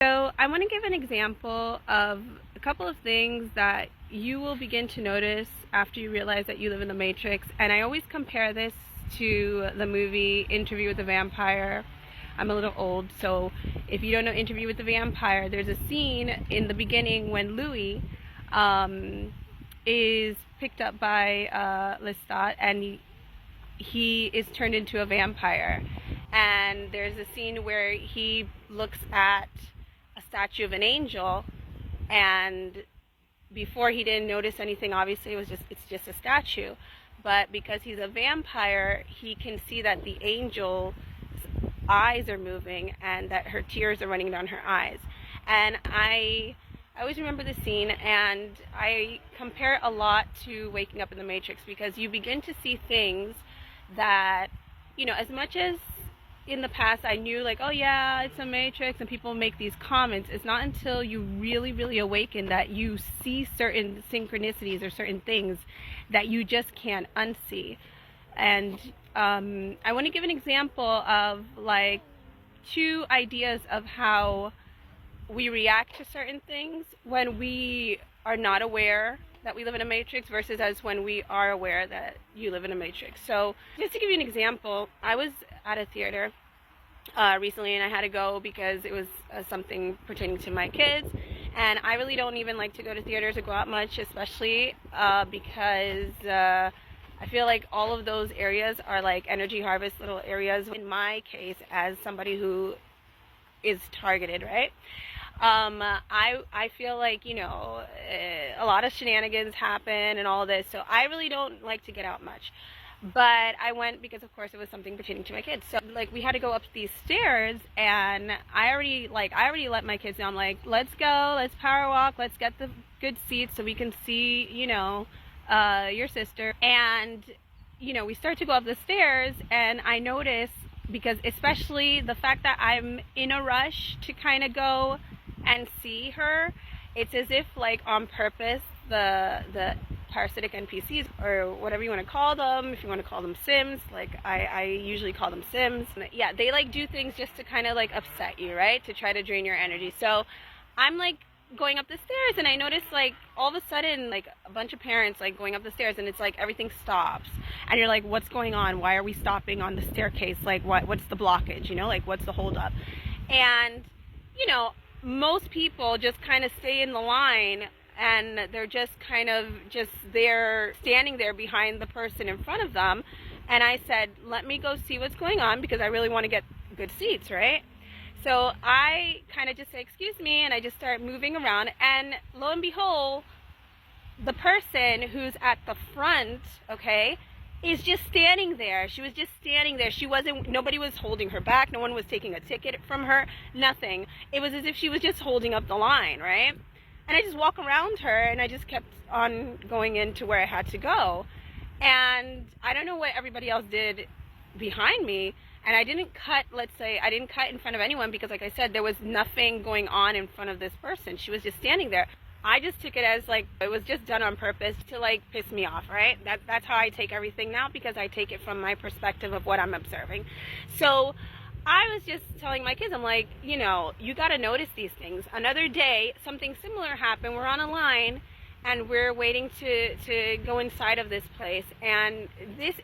So I want to give an example of a couple of things that you will begin to notice after you realize that you live in the Matrix. And I always compare this to the movie Interview with the Vampire. I'm a little old, so if you don't know Interview with the Vampire, there's a scene in the beginning when Louis is picked up by Lestat, and he is turned into a vampire. And there's a scene where he looks at a statue of an angel, and before he didn't notice anything. Obviously it's just a statue, but because he's a vampire, he can see that the angel's eyes are moving and that her tears are running down her eyes. And I always remember the scene, and I compare it a lot to waking up in the Matrix, because you begin to see things that, as much as in the past I knew, like, oh yeah, it's a Matrix and people make these comments, it's not until you really awaken that you see certain synchronicities or certain things that you just can't unsee. And I want to give an example of like two ideas of how we react to certain things when we are not aware that we live in a matrix versus as when we are aware that you live in a matrix. So just to give you an example, I was at a theater recently, and I had to go because it was something pertaining to my kids. And I really don't even like to go to theaters or go out much, especially because I feel like all of those areas are like energy harvest little areas. In my case, as somebody who is targeted, right? I feel like, a lot of shenanigans happen and all this, so I really don't like to get out much. But I went because, of course, it was something pertaining to my kids. So, like, we had to go up these stairs, and I already let my kids know. I'm like, let's go, let's power walk, let's get the good seats so we can see, your sister. And, we start to go up the stairs, and I notice, because especially the fact that I'm in a rush to kind of go and see her, it's as if, like, on purpose, the parasitic NPCs, or whatever you want to call them, if you want to call them Sims, like I usually call them Sims, yeah, they like do things just to kind of like upset you, right, to try to drain your energy. So I'm like going up the stairs, and I notice, like, all of a sudden, like, a bunch of parents like going up the stairs, and it's like everything stops, and you're like, what's going on? Why are we stopping on the staircase? Like, what's the blockage? Like, what's the holdup? And most people just kind of stay in the line, and they're just kind of there, standing there behind the person in front of them. And I said, let me go see what's going on, because I really want to get good seats, right? So I kind of just say, excuse me, and I just start moving around, and lo and behold, the person who's at the front, okay, is just standing there. She was just standing there. Nobody was holding her back. No one was taking a ticket from her. Nothing. It was as if she was just holding up the line, right? And I just walk around her, and I just kept on going into where I had to go. And I don't know what everybody else did behind me. And I didn't cut, let's say, I didn't cut in front of anyone, because, like I said, there was nothing going on in front of this person. She was just standing there. I just took it as, like, it was just done on purpose to, like, piss me off, right? That's how I take everything now, because I take it from my perspective of what I'm observing. So I was just telling my kids, I'm like, you got to notice these things. Another day, something similar happened. We're on a line, and we're waiting to go inside of this place. And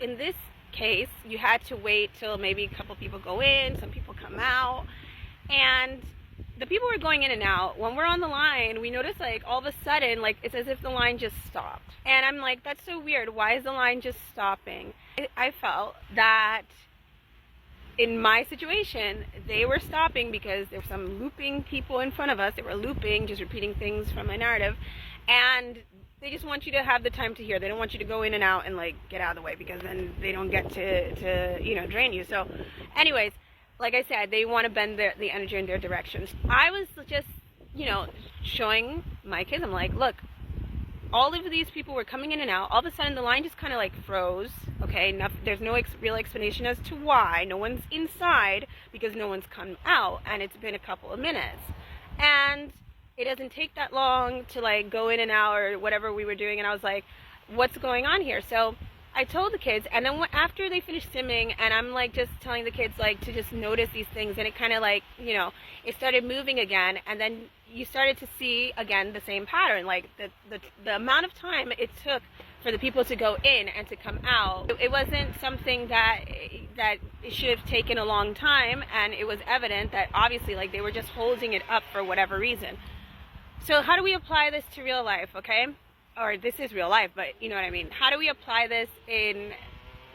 in this case, you had to wait till maybe a couple people go in, some people come out. And the people were going in and out. When we're on the line, we notice, like, all of a sudden, like, it's as if the line just stopped. And I'm like, that's so weird. Why is the line just stopping? I felt that in my situation, they were stopping because there were some looping people in front of us. They were looping, just repeating things from my narrative. And they just want you to have the time to hear. They don't want you to go in and out and, like, get out of the way, because then they don't get to drain you. So anyways, like I said, they want to bend the energy in their directions. I was just, showing my kids, I'm like, look, all of these people were coming in and out. All of a sudden, the line just kind of like froze. Okay, there's no real explanation as to why. No one's inside because no one's come out, and it's been a couple of minutes. And it doesn't take that long to, like, go in and out or whatever we were doing. And I was like, what's going on here? So I told the kids, and then after they finished simming, and I'm like just telling the kids like to just notice these things, and it kind of like, you know, it started moving again, and then you started to see again the same pattern, like the amount of time it took for the people to go in and to come out. It wasn't something that it should have taken a long time, and it was evident that obviously like they were just holding it up for whatever reason. So how do we apply this to real life, okay? Or this is real life, but you know what I mean. How do we apply this in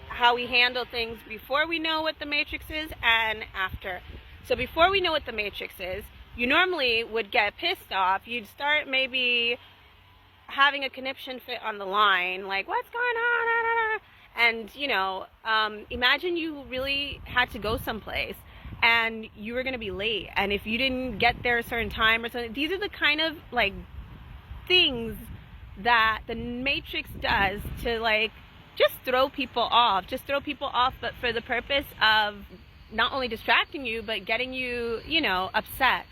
how we handle things before we know what the matrix is and after? So before we know what the matrix is, you normally would get pissed off. You'd start maybe having a conniption fit on the line, like, what's going on? And, you know, imagine you really had to go someplace and you were going to be late. And if you didn't get there a certain time or something, these are the kind of, like, things that the matrix does to, like, just throw people off. But for the purpose of not only distracting you, but getting you, you know, upset.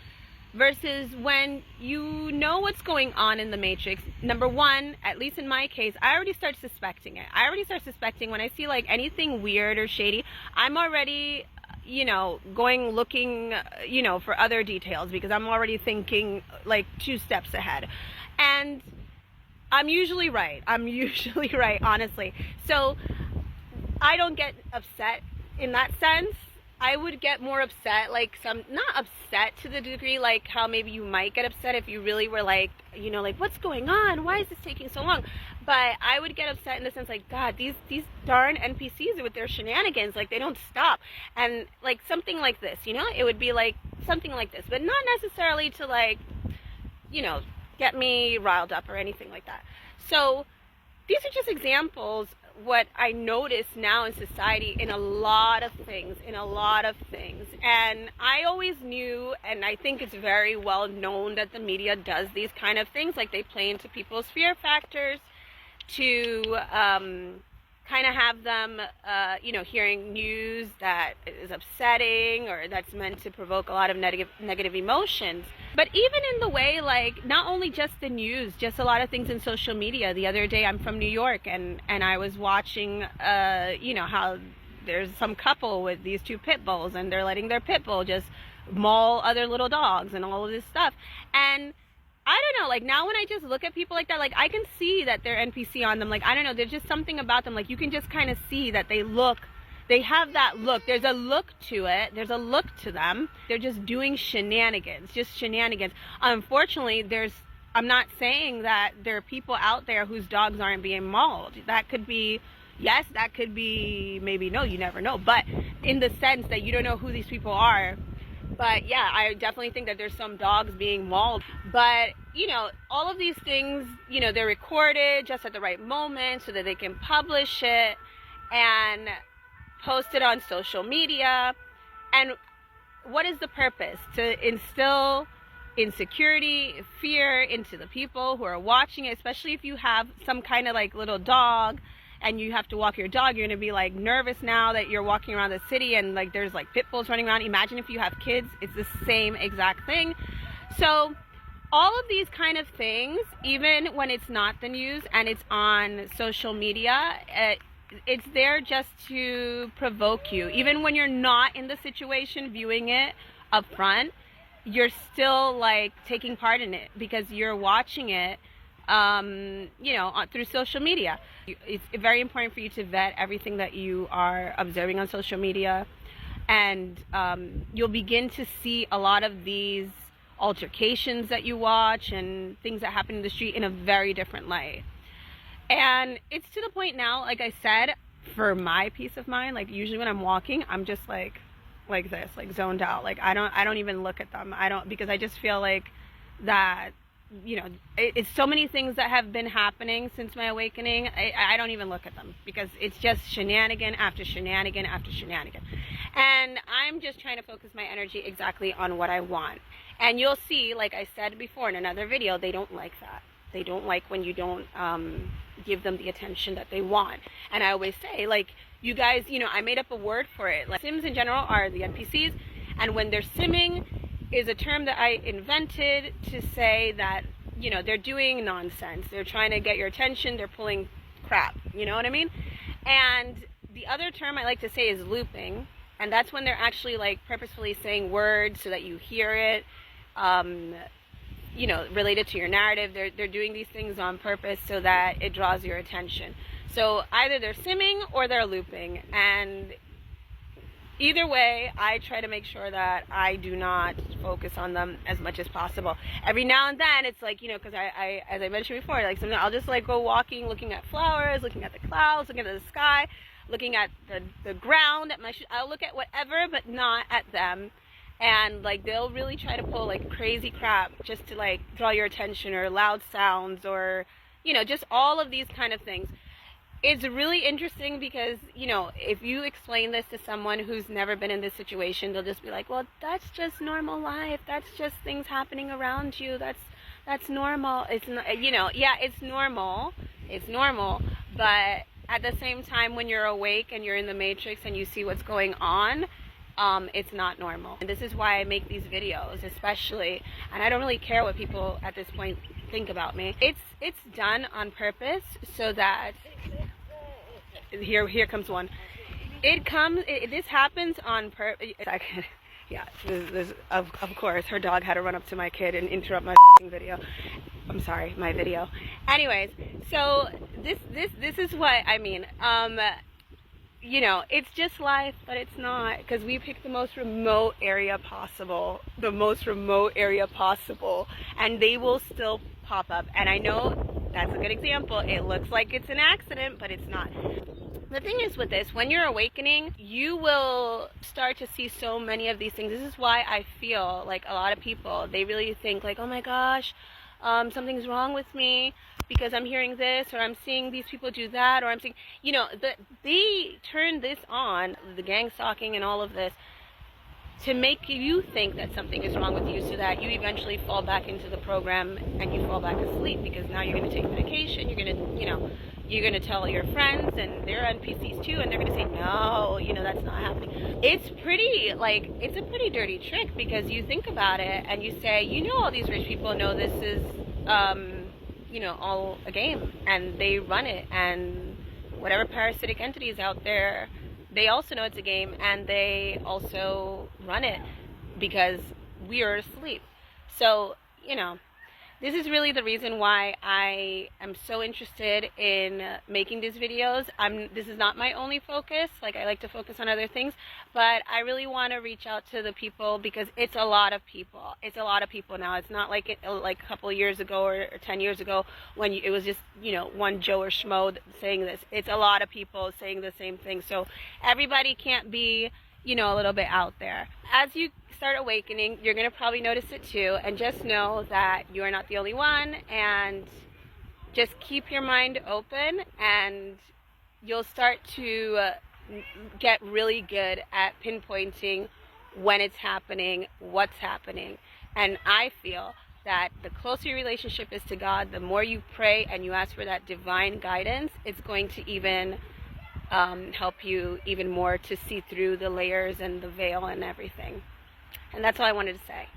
Versus when you know what's going on in the matrix, number one, at least in my case, I already start suspecting it. I already start suspecting when I see like anything weird or shady, I'm already, you know, looking, you know, for other details, because I'm already thinking like 2 steps ahead. And I'm usually right, honestly. So I don't get upset in that sense. I would get more upset, like not upset to the degree like how maybe you might get upset if you really were like, you know, like, what's going on? Why is this taking so long? But I would get upset in the sense like, God, these darn NPCs with their shenanigans, like they don't stop. And like something like this, you know, it would be like something like this, but not necessarily to like, you know, get me riled up or anything like that. So these are just examples what I notice now in society in a lot of things. And I always knew, and I think it's very well known, that the media does these kind of things, like they play into people's fear factors to kind of have them, you know, hearing news that is upsetting or that's meant to provoke a lot of negative emotions. But even in the way, like, not only just the news, just a lot of things in social media. The other day, I'm from New York, and I was watching, you know, how there's some couple with these 2 pit bulls, and they're letting their pit bull just maul other little dogs and all of this stuff. And I don't know, like, now when I just look at people like that, like, I can see that they're NPC on them. Like, I don't know, there's just something about them. Like, you can just kind of see that they have that look. There's a look to it. There's a look to them. They're just doing shenanigans, Unfortunately, I'm not saying that there are people out there whose dogs aren't being mauled. That could be, yes, that could be, maybe no, you never know. But in the sense that you don't know who these people are. But yeah, I definitely think that there's some dogs being mauled. But, you know, all of these things, you know, they're recorded just at the right moment so that they can publish it and post it on social media. And what is the purpose? To instill insecurity, fear into the people who are watching it, especially if you have some kind of like little dog and you have to walk your dog. You're going to be like nervous now that you're walking around the city and like there's like pit bulls running around. Imagine if you have kids, it's the same exact thing. So all of these kind of things, even when it's not the news and it's on social media, it's there just to provoke you. Even when you're not in the situation viewing it up front, you're still like taking part in it because you're watching it, you know, through social media. It's very important for you to vet everything that you are observing on social media, and you'll begin to see a lot of these altercations that you watch and things that happen in the street in a very different light. And it's to the point now, like I said, for my peace of mind, like usually when I'm walking, I'm just like this, like zoned out. Like I don't even look at them. Because I just feel like that, you know, it's so many things that have been happening since my awakening. I don't even look at them because it's just shenanigan after shenanigan after shenanigan. And I'm just trying to focus my energy exactly on what I want. And you'll see, like I said before in another video, they don't like that. They don't like when you don't give them the attention that they want. And I always say, like, you guys, you know, I made up a word for it. Like, Sims in general are the NPCs, and when they're simming is a term that I invented to say that, you know, they're doing nonsense. They're trying to get your attention. They're pulling crap. You know what I mean? And the other term I like to say is looping, and that's when they're actually like purposefully saying words so that you hear it, you know, related to your narrative. They're doing these things on purpose so that it draws your attention. So either they're simming or they're looping, and either way, I try to make sure that I do not focus on them as much as possible. Every now and then, it's like, you know, because I, as I mentioned before, like sometimes I'll just like go walking, looking at flowers, looking at the clouds, looking at the sky, looking at the ground, at my I'll look at whatever, but not at them. And like they'll really try to pull like crazy crap just to like draw your attention, or loud sounds, or, you know, just all of these kind of things. It's really interesting because, you know, if you explain this to someone who's never been in this situation, they'll just be like, well, that's just normal life. That's just things happening around you. That's normal. It's not, you know, yeah, it's normal. It's normal. But at the same time, when you're awake and you're in the matrix and you see what's going on, it's not normal. And this is why I make these videos, especially, and I don't really care what people at this point think about me. It's done on purpose so that here comes one. This happens on purpose. Yeah, of course, her dog had to run up to my kid and interrupt my video. I'm sorry, my video. Anyways, so this is what I mean. You know, it's just life, but it's not, because we picked the most remote area possible, and they will still pop up. And I know that's a good example. It looks like it's an accident, but it's not. The thing is with this, when you're awakening, you will start to see so many of these things. This is why I feel like a lot of people, they really think like, oh my gosh, something's wrong with me because I'm hearing this, or I'm seeing these people do that, or I'm seeing, you know, they turn this on, the gang stalking and all of this, to make you think that something is wrong with you, so that you eventually fall back into the program and you fall back asleep, because now you're going to take medication, you're going to, you know, you're going to tell your friends, and they're NPCs too, and they're going to say, no, you know, that's not happening. It's pretty, like, it's a pretty dirty trick, because you think about it and you say, you know, all these rich people know this is, you know, all a game, and they run it, and whatever parasitic entities out there, they also know it's a game, and they also run it because we are asleep. So, you know, this is really the reason why I am so interested in making these videos. This is not my only focus. Like, I like to focus on other things, but I really want to reach out to the people, because it's a lot of people. It's a lot of people now. It's not like like a couple of years ago or 10 years ago when it was just, you know, one Joe or Schmo saying this. It's a lot of people saying the same thing. So everybody can't be, you know, a little bit out there. As you start awakening, you're going to probably notice it too, and just know that you are not the only one, and just keep your mind open, and you'll start to get really good at pinpointing when it's happening, what's happening. And I feel that the closer your relationship is to God, the more you pray and you ask for that divine guidance, it's going to even help you even more to see through the layers and the veil and everything. And that's all I wanted to say.